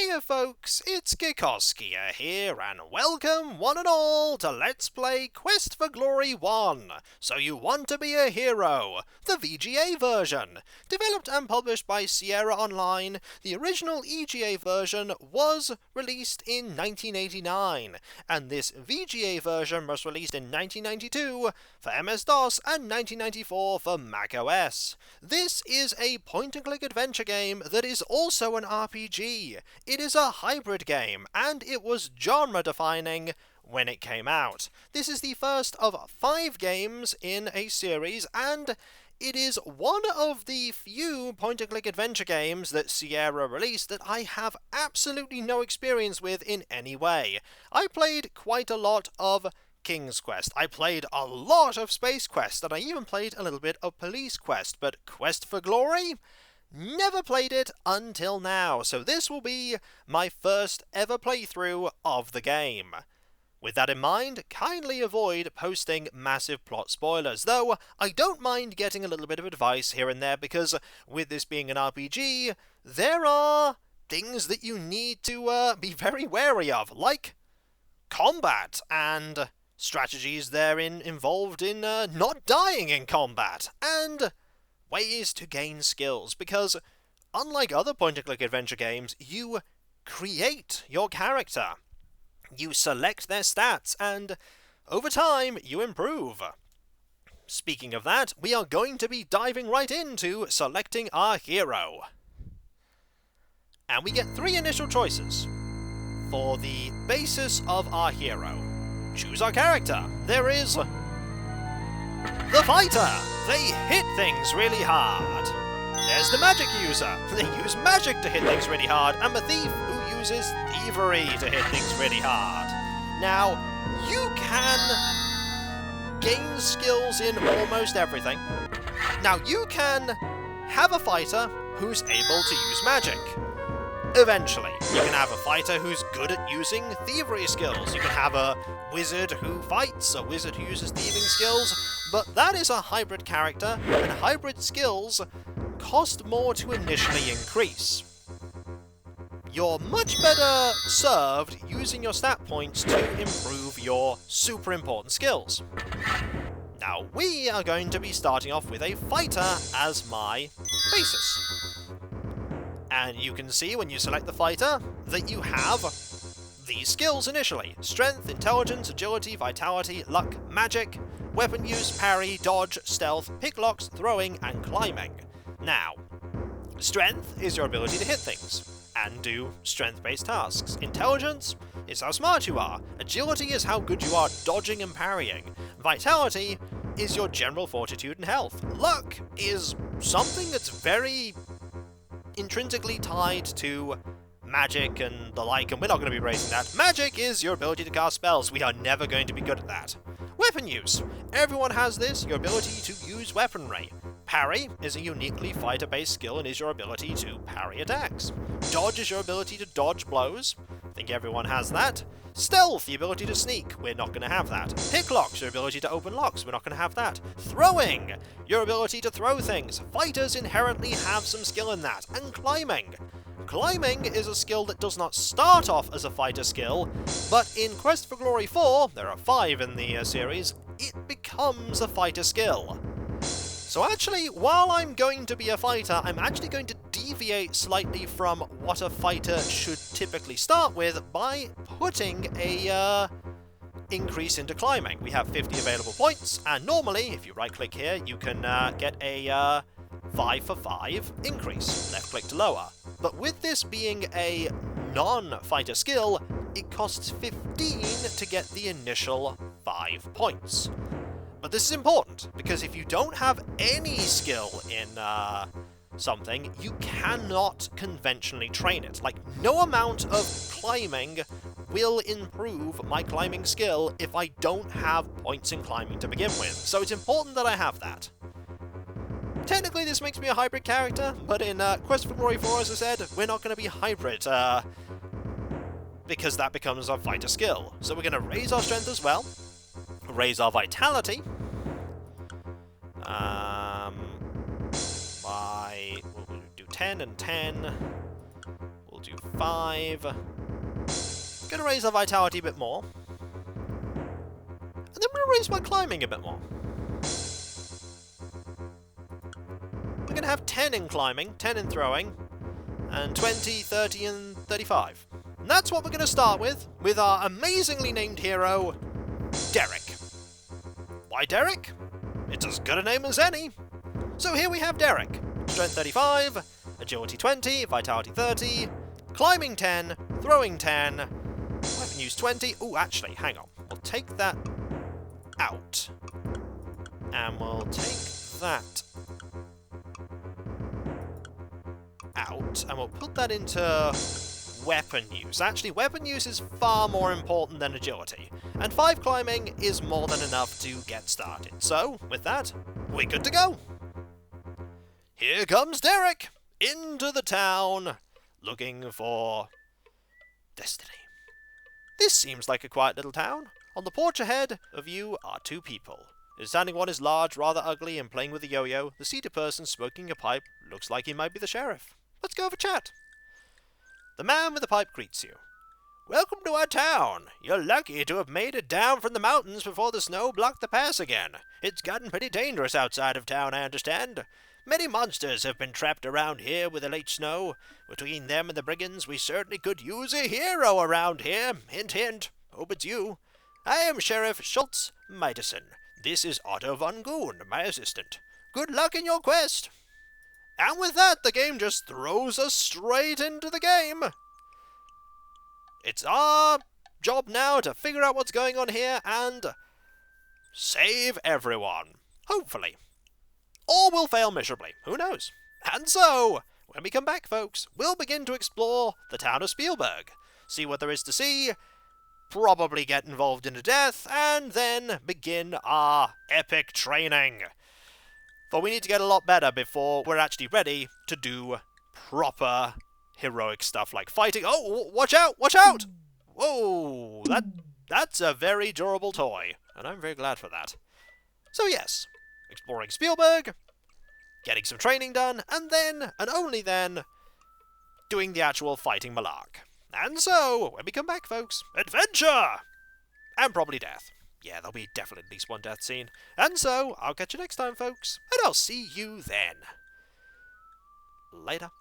Hiya folks, it's Kikoskia here, and welcome one and all to Let's Play Quest for Glory 1, So You Want to Be a Hero, the VGA version. Developed and published by Sierra Online, the original EGA version was released in 1989, and this VGA version was released in 1992 for MS-DOS and 1994 for macOS. This is a point-and-click adventure game that is also an RPG. It is a hybrid game, and it was genre-defining when it came out. This is the first of 5 games in a series, and it is one of the few point-and-click adventure games that Sierra released that I have absolutely no experience with in any way. I played quite a lot of King's Quest. I played a lot of Space Quest, and I even played a little bit of Police Quest, but Quest for Glory? Never played it until now, so this will be my first ever playthrough of the game. With that in mind, kindly avoid posting massive plot spoilers, though I don't mind getting a little bit of advice here and there, because with this being an RPG, there are things that you need to be very wary of, like combat and strategies therein involved in not dying in combat, and ways to gain skills, because unlike other point-and-click adventure games, you create your character. You select their stats, and over time, you improve. Speaking of that, we are going to be diving right into selecting our hero. And we get 3 initial choices for the basis of our hero. Choose our character. There is the fighter. They hit things really hard. There's the magic user. They use magic to hit things really hard. And the thief, who uses thievery to hit things really hard. Now, you can gain skills in almost everything. Now, you can have a fighter who's able to use magic. Eventually, you can have a fighter who's good at using thievery skills. You can have a wizard who fights, a wizard who uses thieving skills, but that is a hybrid character, and hybrid skills cost more to initially increase. You're much better served using your stat points to improve your super important skills. Now, we are going to be starting off with a fighter as my basis. And you can see when you select the fighter that you have these skills initially: strength, intelligence, agility, vitality, luck, magic, weapon use, parry, dodge, stealth, picklocks, throwing, and climbing. Now, strength is your ability to hit things and do strength-based tasks. Intelligence is how smart you are. Agility is how good you are dodging and parrying. Vitality is your general fortitude and health. Luck is something that's very intrinsically tied to magic and the like, and we're not going to be raising that. Magic is your ability to cast spells. We are never going to be good at that. Weapon use. Everyone has this, your ability to use weaponry. Parry is a uniquely fighter-based skill and is your ability to parry attacks. Dodge is your ability to dodge blows. I think everyone has that. Stealth, the ability to sneak. We're not going to have that. Picklocks, your ability to open locks. We're not going to have that. Throwing, your ability to throw things. Fighters inherently have some skill in that. And climbing. Climbing is a skill that does not start off as a fighter skill, but in Quest for Glory 4, there are 5 in the series, it becomes a fighter skill. So actually, while I'm going to be a fighter, I'm actually going to deviate slightly from what a fighter should typically start with by putting a increase into climbing. We have 50 available points, and normally, if you right-click here, you can get a 5 for 5 increase. Left-click to lower. But with this being a non-fighter skill, it costs 15 to get the initial 5 points. But this is important, because if you don't have any skill in something, you cannot conventionally train it. Like, no amount of climbing will improve my climbing skill if I don't have points in climbing to begin with. So it's important that I have that. Technically, this makes me a hybrid character, but in Quest for Glory 4, as I said, we're not going to be hybrid, because that becomes a fighter skill. So we're going to raise our strength as well. Raise our vitality by, we'll do 10 and 10, we'll do 5. Gonna raise our vitality a bit more. And then we're gonna raise my climbing a bit more. We're gonna have 10 in climbing, 10 in throwing, and 20, 30, and 35. And that's what we're gonna start with our amazingly named hero, Derek. Why Derek? It's as good a name as any. So here we have Derek. Strength 35, agility 20, vitality 30, climbing 10, throwing 10, weapon use 20. Ooh, actually, hang on. We'll take that out. And we'll take that out. And we'll put that into weapon use. Actually, weapon use is far more important than agility. And 5 climbing is more than enough to get started. So, with that, we're good to go. Here comes Derek into the town, looking for destiny. This seems like a quiet little town. On the porch ahead of you are 2 people. The standing one is large, rather ugly, and playing with a yo-yo. The seated person smoking a pipe looks like he might be the sheriff. Let's go have a chat. The man with the pipe greets you. Welcome to our town. You're lucky to have made it down from the mountains before the snow blocked the pass again. It's gotten pretty dangerous outside of town, I understand. Many monsters have been trapped around here with the late snow. Between them and the brigands, we certainly could use a hero around here. Hint, hint. Hope it's you. I am Sheriff Schultz Miteson. This is Otto von Goon, my assistant. Good luck in your quest. And with that, the game just throws us straight into the game. It's our job now to figure out what's going on here and save everyone. Hopefully. Or we'll fail miserably. Who knows? And so, when we come back, folks, we'll begin to explore the town of Spielberg. See what there is to see, probably get involved in a death, and then begin our epic training. For we need to get a lot better before we're actually ready to do proper heroic stuff like fighting. Oh, watch out! Watch out! Whoa, that's a very durable toy, and I'm very glad for that. So yes, exploring Spielberg, getting some training done, and then, and only then, doing the actual fighting malark. And so, when we come back, folks, adventure! And probably death. Yeah, there'll be definitely at least one death scene. And so, I'll catch you next time, folks, and I'll see you then. Later.